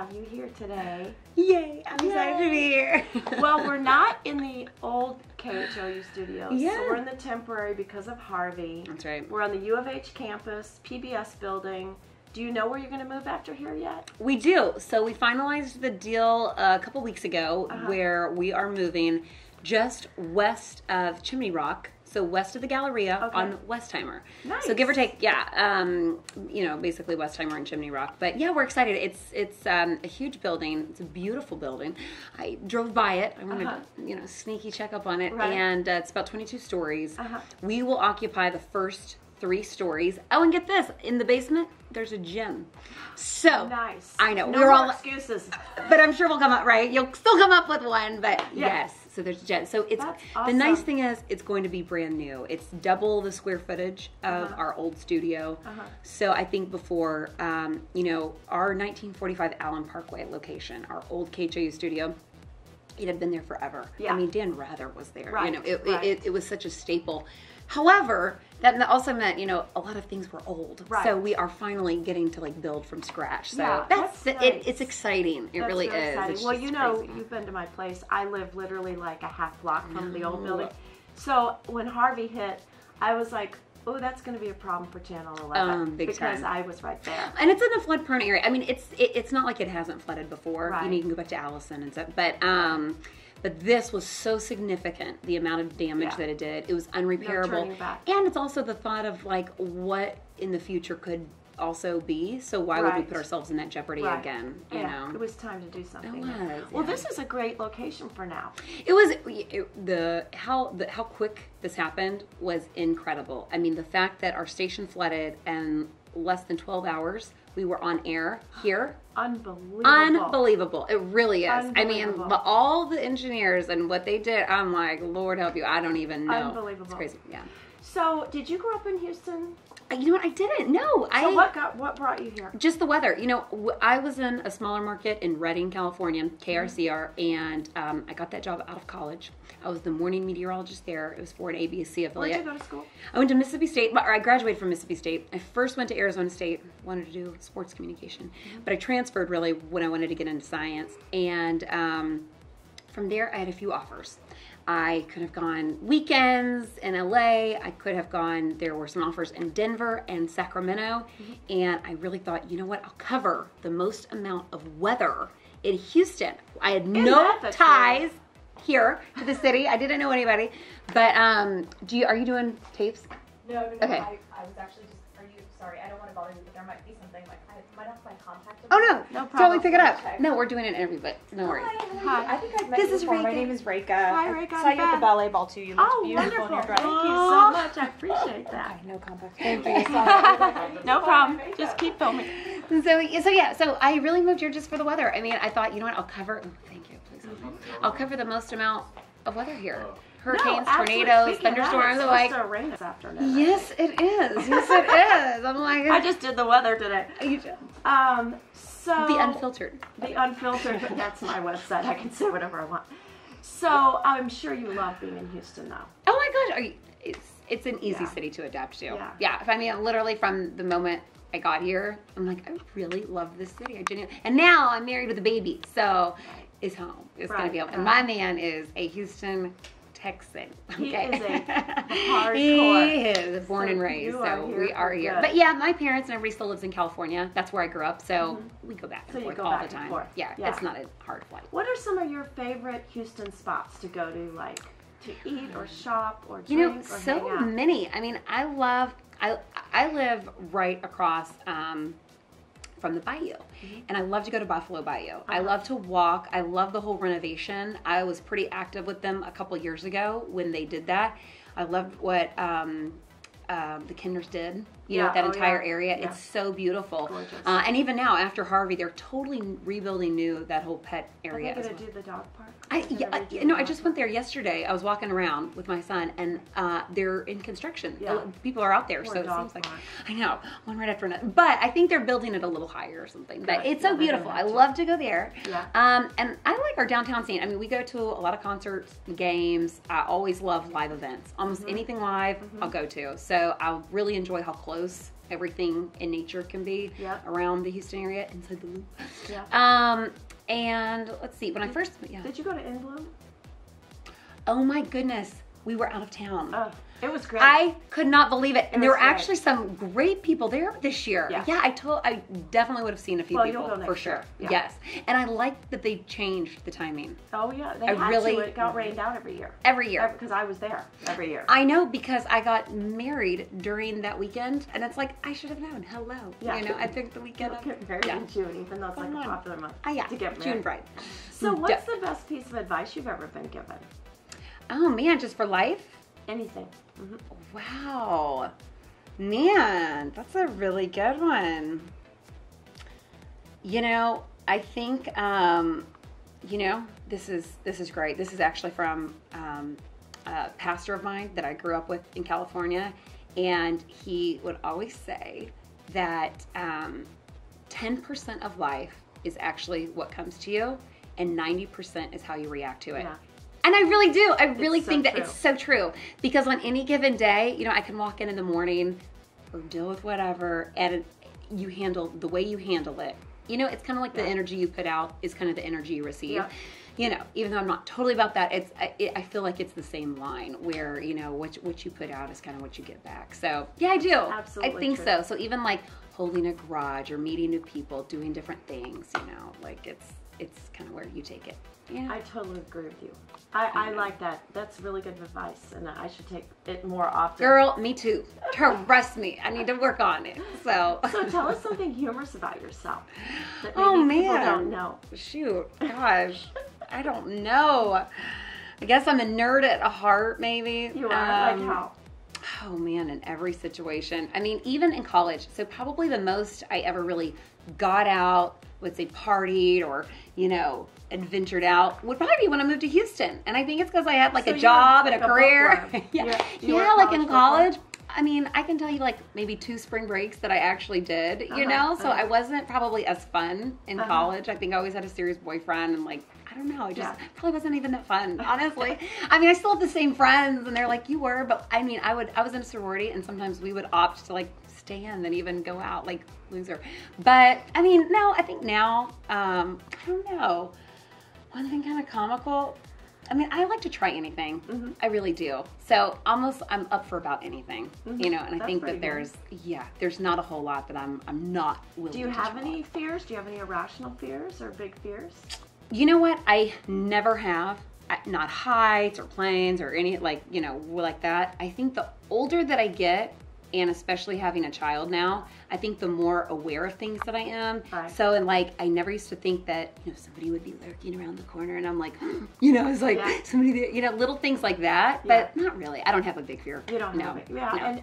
have you here today. Yay, I'm excited to be here. Well, we're not in the old KHOU studios. Yeah. So we're in the temporary because of Harvey. That's right. We're on the U of H campus, PBS building. Do you know where you're going to move after here yet? We do. So we finalized the deal a couple weeks ago where we are moving just west of Chimney Rock. So west of the Galleria on Westheimer. Nice. So give or take, you know, basically Westheimer and Chimney Rock. But yeah, we're excited. It's a huge building. It's a beautiful building. I drove by it. I wanted to, you know, sneaky check up on it. Right. And it's about 22 stories. We will occupy the first 3 stories. Oh, and get this, in the basement, there's a gym. So nice. I know No we're more all excuses, but I'm sure we'll come up right. You'll still come up with one, but yes. So there's a gym. So it's awesome. The nice thing is it's going to be brand new. It's double the square footage of our old studio. So I think before, you know, our 1945 Allen Parkway location, our old KHOU studio, it had been there forever. Yeah. I mean, Dan Rather was there. Right. You know, it was such a staple. However, that also meant, you know, a lot of things were old. Right. So we are finally getting to like build from scratch. So Yeah, that's nice. it's exciting. It really is. Exciting. It's Well, just you know, crazy. you've been to my place. I live literally like a half block from the old building. So when Harvey hit, I was like, oh, that's going to be a problem for Channel 11 big because time. I was right there. And it's in a flood prone area. I mean, it's not like it hasn't flooded before. Right. You know, you can go back to Allison and stuff. But this was so significant, the amount of damage that it did. It was unrepairable. No turning back. And it's also the thought of like what in the future could also be. So why would we put ourselves in that jeopardy again? You know? It was time to do something. It was, Well, this is a great location for now. It was how quick this happened was incredible. I mean, the fact that our station flooded and less than 12 hours we were on air here. Unbelievable. It really is. I mean, all the engineers and what they did, I'm like, Lord help you. I don't even know. Unbelievable. It's crazy. Yeah. So, did you grow up in Houston? You know what? I didn't. No. So what brought you here? Just the weather. You know, I was in a smaller market in Redding, California, KRCR, and I got that job out of college. I was the morning meteorologist there. It was for an ABC affiliate. Where'd you go to school? I went to Mississippi State, or I graduated from Mississippi State. I first went to Arizona State, wanted to do sports communication, but I transferred really when I wanted to get into science. And from there, I had a few offers. I could have gone weekends in LA. I could have gone, there were some offers in Denver and Sacramento. And I really thought, you know what, I'll cover the most amount of weather in Houston. I had no ties here to the city. I didn't know anybody. But are you doing tapes? No. Okay. I was actually just, sorry, I don't want to bother you, but there might be something, like, I might have my contact. Oh, no. No problem. Totally pick it up. No, we're doing an interview, but no worries. Hi. I think I've met you before. My name is Reka. Hi, Reka. I saw you at the ballet ball, too. You looked beautiful in your dress. Thank you so much. I appreciate that. Okay, no contact. Thank you. No problem. Just keep filming. So I really moved here just for the weather. I mean, I thought, you know what, I'll cover, thank you, please help me. I'll cover the most amount of weather here. Hurricanes, tornadoes, thunderstorms. It's supposed to rain this afternoon. Yes, it is. Yes, it is. I'm like, I just did the weather today. You did. So The Unfiltered. The Unfiltered. That's my website. I can say whatever I want. So I'm sure you love being in Houston, though. Oh my gosh, it's an easy city to adapt to. Yeah. I mean, literally from the moment I got here, I'm like, I really love this city. And now I'm married with a baby, so it's home. It's gonna be home. And my man is a Houston Texan. Okay. He is a hardcore. He is born and raised, so we are here. Good. But yeah, my parents and everybody still lives in California. That's where I grew up, so we go back and forth all the time. Yeah, it's not a hard flight. What are some of your favorite Houston spots to go to, like to eat or shop or drink? You know, or so hang out? many. I mean, I live right across from the bayou, and I love to go to Buffalo Bayou. I love to walk. I love the whole renovation. I was pretty active with them a couple years ago when they did that. I loved what the Kinders did. You know, that entire area. It's so beautiful. And even now, after Harvey, they're totally rebuilding that whole pet area. Are they going to do the dog park? I just went there yesterday. I was walking around with my son, and they're in construction. People are out there, so it seems like I know one right after another. But I think they're building it a little higher or something. But it's so beautiful. I love to go there. And I like our downtown scene. I mean, we go to a lot of concerts, games. I always love live events. Almost anything live, I'll go to. So I really enjoy how close everything in nature can be Yep. around the Houston area, inside the loop. Yeah. And let's see, when I first, Did you go to In Bloom? oh my goodness, we were out of town. Oh, it was great. I could not believe it. And there was were great. actually some great people there this year. Yeah. Yeah, I definitely would have seen a few Well, people you'll go for next sure. year. Yeah. Yes. And I like that they changed the timing Oh yeah, they I had really- to. It got rained out every year. every year. Because I was there every year. I know, because I got married during that weekend, and it's like, I should have known. Hello. Yeah. You know, I picked the weekend People up. get married Yeah. in June, even though it's like Come a on. popular month Oh, yeah. to get June married. bride. So what's the best piece of advice you've ever been given? Oh, man, just for life? Anything. Hmm. Wow. Man, that's a really good one. You know, I think, you know, this is great. This is actually from a pastor of mine that I grew up with in California. And he would always say that 10% of life is actually what comes to you, and 90% is how you react to it. Yeah. And I really do. I really It's so think that true. it's so true. Because on any given day, you know, I can walk in the morning or deal with whatever, and you handle the way you handle it. You know, it's kind of like the Yeah. energy you put out is kind of the energy you receive. Yeah. You know, even though I'm not totally about that, I feel like it's the same line where, you know, what you put out is kind of what you get back. So, yeah, I do. Absolutely I think true. so. So even like holding a garage or meeting new people, doing different things, you know, like it's kind of where you take it. Yeah. I totally agree with you. I like that. That's really good advice, and I should take it more often. Girl, me too. Trust me. I need to work on it. So tell us something humorous about yourself that maybe Oh, people man. don't know. Shoot. Gosh. I don't know. I guess I'm a nerd at heart, maybe. You are like how? Oh man, in every situation. I mean, even in college. So probably the most I ever really got out, would say partied or, you know, adventured out would probably be when I moved to Houston. And I think it's because I had like So a you job were and a like a career. bookworm. Yeah, You were a like in college college. bookworm? I mean, I can tell you like maybe 2 spring breaks that I actually did, you know? So I wasn't probably as fun in college. I think I always had a serious boyfriend and like, I don't know, I just probably wasn't even that fun, honestly. I mean, I still have the same friends and they're like, you were, but I mean, I was in a sorority and sometimes we would opt to like stay in than even go out, like loser. But I mean, no, I think now, I don't know. One thing kind of comical. I mean, I like to try anything. Mm-hmm. I really do. So almost I'm up for about anything, you know, and I That's think pretty that there's not a whole lot that I'm not willing to Do you have try. any fears? Do you have any irrational fears or big fears? You know what? I never have. Not heights or planes or any, like, you know, like that. I think the older that I get, and especially having a child now, I think the more aware of things that I am. Right. So, and like, I never used to think that, you know, somebody would be lurking around the corner and I'm like, you know, it's like somebody, that, you know, little things like that, but not really. I don't have a big fear. You don't have it. Yeah, no. and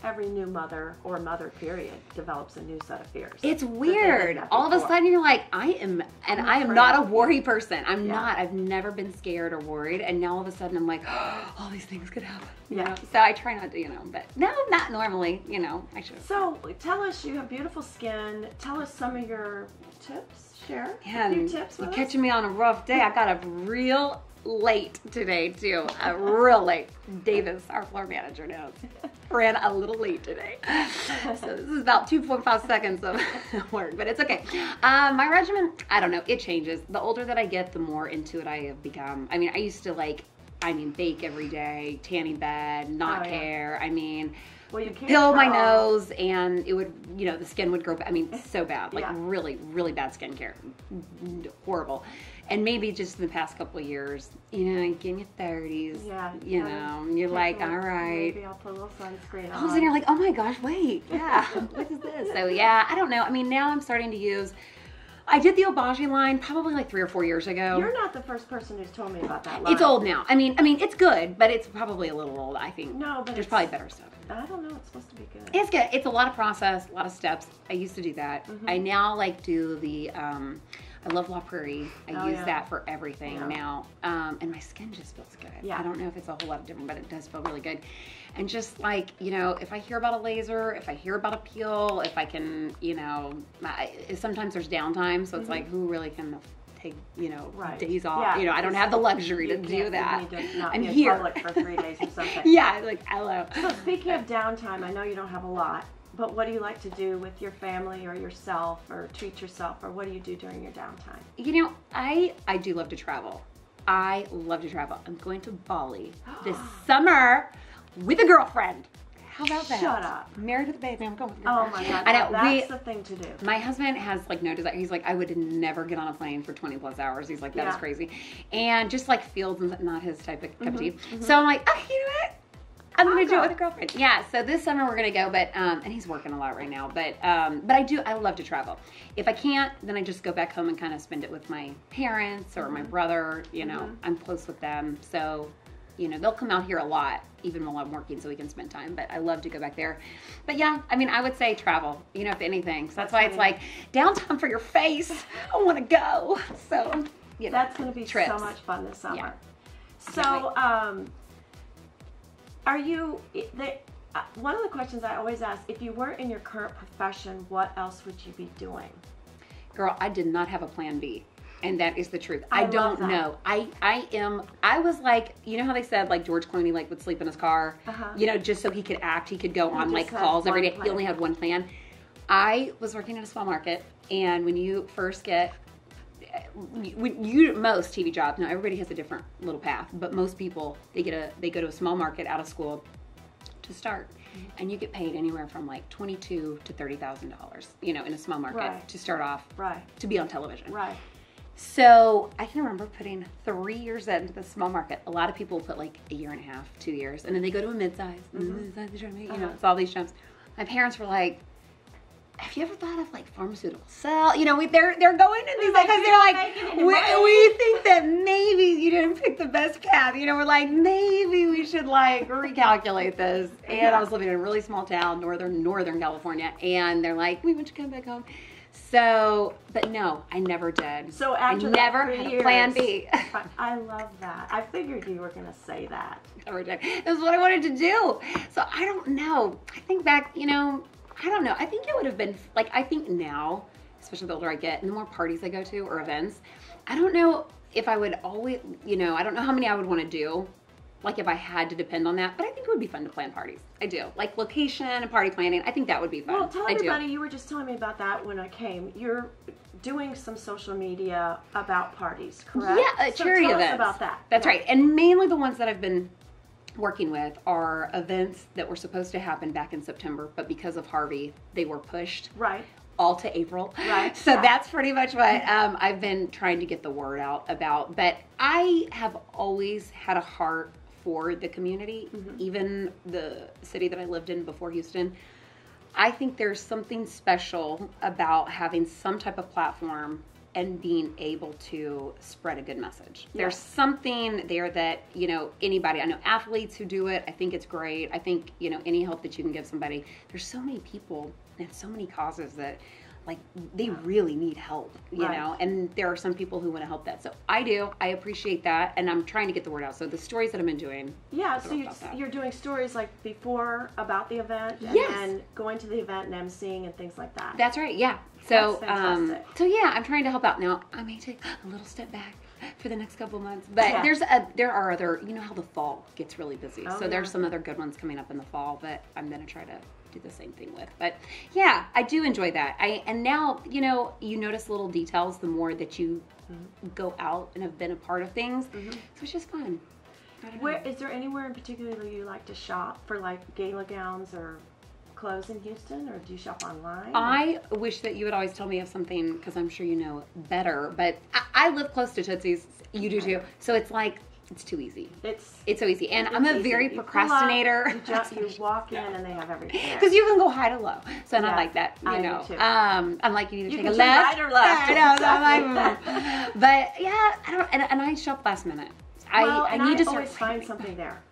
every new mother or mother period develops a new set of fears. It's that they weird. didn't have All of a before. sudden you're like, I am afraid. not a worry person. I'm Yeah. not. I've never been scared or worried. And now all of a sudden I'm like, all these things could happen. You Yeah. know? So I try not to, you know, but no, not normally, you know, I should. So tell us, you have beautiful skin. Tell us some of your tips. Share Yeah, a few and tips you're with us. catching me on a rough day. I got up real late today too. Real late. Davis, our floor manager, knows. Ran a little late today. So this is about 2.5 seconds of work, but it's okay. My regimen, I don't know, it changes. The older that I get, the more into it I have become. I mean, I used to bake every day, tanning bed, not care. I mean, well, you can't pill my tell. nose and it would, you know, the skin would grow back. I mean, so bad, like really, really bad skincare. Horrible. And maybe just in the past couple of years, you know, get in your 30s, you know, you're like, all right. Maybe I'll put a little sunscreen All of a on. sudden you're like, oh my gosh, wait, what is this? So yeah, I don't know. I mean, now I'm starting to use, I did the Obagi line probably like 3 or 4 years ago. You're not the first person who's told me about that line. It's old now. I mean, it's good, but it's probably a little old, I think. No, but there's probably better stuff. I don't know. It's supposed to be good. It's good. It's a lot of process, a lot of steps. I used to do that. I now do the, I love La Prairie. I use that for everything now. And my skin just feels good. Yeah. I don't know if it's a whole lot different, but it does feel really good. And just like, you know, if I hear about a laser, if I hear about a peel, if I can, you know, sometimes there's downtime. So it's like, who really can take, you know, days off? Yeah. You know, I don't have the luxury to You do can't- that. You need to not I'm be in here. public for 3 days or something. Yeah, like, hello. So speaking of downtime, I know you don't have a lot. But what do you like to do with your family or yourself, or treat yourself, or what do you do during your downtime? You know, I do love to travel. I love to travel. I'm going to Bali this summer with a girlfriend. How about that? Shut up. Married with a baby. I'm going with Oh my God. I know. That's the thing to do. My husband has like no desire. He's like, I would never get on a plane for 20 plus hours. He's like, that is crazy. And just like fields and not his type of cup of tea. So I'm like, oh, you know what? I'm going to do it with a girlfriend. Yeah, so this summer we're going to go, but, and he's working a lot right now, but I love to travel. If I can't, then I just go back home and kind of spend it with my parents or my brother, you know, I'm close with them. So, you know, they'll come out here a lot, even while I'm working, so we can spend time, but I love to go back there. But yeah, I mean, I would say travel, you know, if anything. So that's why it's like downtime for your face. I want to go. So, you know, that's going to be trips. So much fun this summer. Yeah. So, are you, one of the questions I always ask, if you weren't in your current profession, what else would you be doing? Girl, I did not have a plan B. And that is the truth. I don't know. I was like, you know how they said like George Clooney like would sleep in his car, you know, just so he could act, he could go on like calls every day. He only had one plan. I was working at a small market, and when you first get, most TV jobs, now everybody has a different little path, but most people, they go to a small market out of school to start, and you get paid anywhere from like $22,000 to $30,000, you know, in a small market to start off, to be on television. Right. So I can remember putting 3 years into the small market. A lot of people put like a year and a half, 2 years, and then they go to a mid-size, you know, it's all these jumps. My parents were like, have you ever thought of like pharmaceutical cell? You know, they're going in these like, because they're like, we think that maybe you didn't pick the best path. You know, we're like, maybe we should like recalculate this. And I was living in a really small town, Northern California, and they're like, we want you to come back home. So, but no, I never did. So after I never had a plan B. I love that. I figured you were going to say that. Never did. That's what I wanted to do. So I don't know. I think back, you know, I don't know. I think it would have been, like, I think now, especially the older I get and the more parties I go to or events, I don't know if I would always, you know, I don't know how many I would want to do, like if I had to depend on that, but I think it would be fun to plan parties. I do. Like location and party planning, I think that would be fun. Well, tell everybody, you were just telling me about that when I came. You're doing some social media about parties, correct? Yeah, charity events. Tell us about that. That's right. And mainly the ones that I've been working with are events that were supposed to happen back in September, but because of Harvey, they were pushed. Right. All to April. Right. So that's pretty much what I've been trying to get the word out about. But I have always had a heart for the community, even the city that I lived in before Houston. I think there's something special about having some type of platform and being able to spread a good message. Yes. There's something there that, you know, anybody, I know athletes who do it, I think it's great. I think, you know, any help that you can give somebody, there's so many people and so many causes that like they really need help, you know, and there are some people who want to help that. So I do, I appreciate that, and I'm trying to get the word out. So the stories that I've been doing. Yeah, so you're doing stories like before about the event, and then going to the event and emceeing and things like that. That's right, yeah. So, so yeah, I'm trying to help out now. I may take a little step back for the next couple months, but there are other, you know how the fall gets really busy. So there's some other good ones coming up in the fall that I'm going to try to do the same thing with. But yeah, I do enjoy that. And now, you know, you notice little details the more that you go out and have been a part of things. So it's just fun. Is there anywhere in particular that you like to shop for, like gala gowns or clothes in Houston, or do you shop online? I wish that you would always tell me of something, because I'm sure you know better, but I live close to Tootsie's. You do too. So it's like, it's too easy. It's so easy. And I'm a very procrastinator. You walk in and they have everything. Because you can go high to low. So and I like that, you know. I'm like, you need to take a right left. or left. I know, so I'm like, but yeah, I don't, and I shop last minute. I need to always find something there.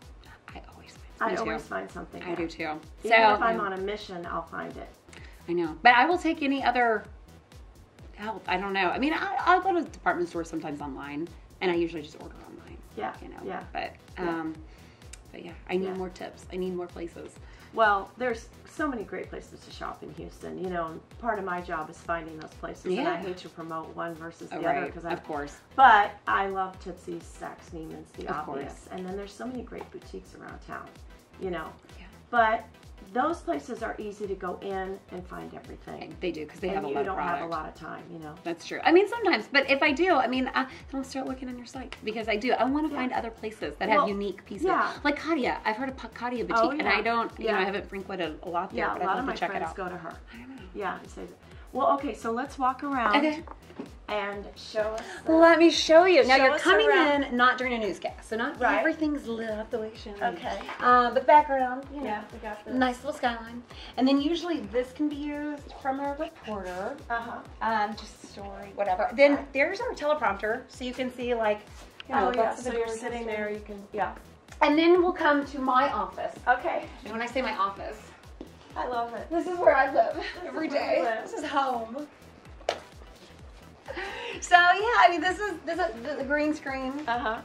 I always find something there. I do too. Even if I'm on a mission, I'll find it. I know. But I will take any other help. I don't know. I mean, I'll go to department stores sometimes online, and I usually just order online. Yeah. You know. Yeah. But yeah, I need more tips. I need more places. Well, there's so many great places to shop in Houston. You know, part of my job is finding those places, and I hate to promote one versus the other, because of course. But I love Tootsie's, Saks, Neiman's, the obvious, and then there's so many great boutiques around town. You know, but those places are easy to go in and find everything. They do, because they And have a lot you of don't product. have a lot of time, you know. That's true. I mean, sometimes, but if I do, I mean, I'll start looking on your site, because I do. I want to find other places that have unique pieces. Yeah. Like Katia. I've heard of Katia Boutique, Oh, and yeah. I don't, you know, Yeah. I haven't frequented a lot there, Yeah, but a lot I'd of love my to check it friends out. go to her. I don't know. Yeah, and say that. Well, okay, so let's walk around Okay. and show us. Let me show you. Now Show you're us coming around. in not during a newscast, so not Right. everything's lit up the way it should be. Okay. But the background, you know, Yeah, we got this. nice little skyline. And then usually this can be used from a reporter. Just story, whatever. Then there's our teleprompter, so you can see, like, you know, Oh, yeah, lots of so the you're doors sitting and there, you can, yeah. And then we'll come to my office. Okay. And when I say my office, I love it. this is where I live every is where day. you live. This is home. So yeah, I mean, this is the green screen.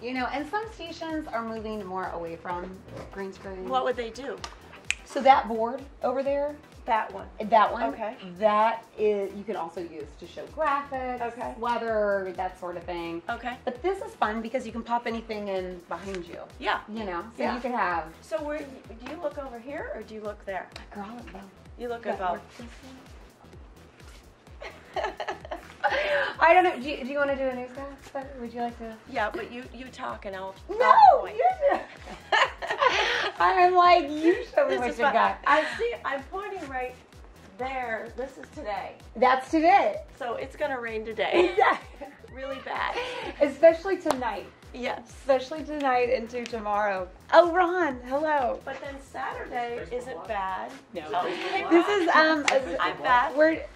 You know, and some stations are moving more away from green screen. What would they do? So that board over there, That one. that one, Okay. that is, you can also use to show graphics, Okay. weather, that sort of thing. Okay. But this is fun because you can pop anything in behind you. Yeah. You know, so Yeah. you could have. So where do you look over here or do you look there? Girl, I love You look that at both. work this way. I don't know. Do you want to do a newscast? Would you like to? Yeah, but you talk and I'll No, point. you do. I'm like, you show me This what is you fun. got. I see. I'm pointing right there. This is today, That's today. so it's gonna rain today. Yeah. Really bad. Especially tonight. Yes. Especially tonight into tomorrow. Oh, Ron, hello. But then Saturday isn't bad. No. Oh, hey, This Beth. is I'm Beth.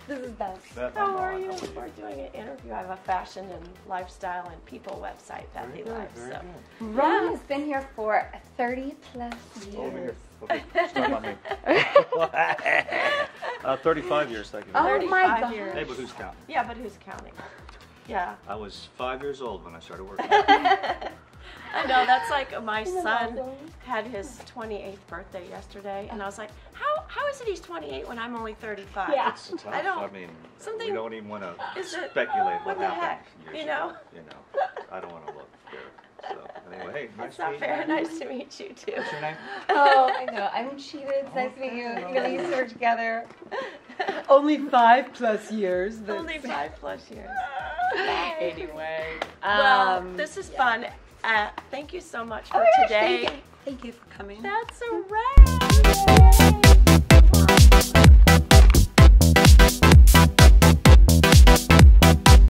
This is Beth. How are you? We're doing an interview. I have a fashion and lifestyle and people website, Bethy Life. So. Ron has been here for 30 plus years. Okay, start on me. 35 years, thank you. Oh 35 my God. years. Hey, but who's counting? Yeah, but who's counting? Yeah. I was 5 years old when I started working. I know, that's like my Isn't that son awesome? had his 28th birthday yesterday, and I was like, how is it he's 28 when I'm only 35? Yeah. It's tough. I don't- I mean, something- we don't even want to Is it- speculate what what the happened heck, years you ago. know? You know, I don't want to look there. So anyway, hey, nice It's to not meet fair. you. Nice to meet you too. What's your name? Oh, I know. I'm Chita. It's nice to meet you. You know, we used to work together. Only 5 plus years. but- Only 5+ years. Anyway. Well, this is fun. Thank you so much for Oh my gosh, today. Thank you for coming. That's a wrap.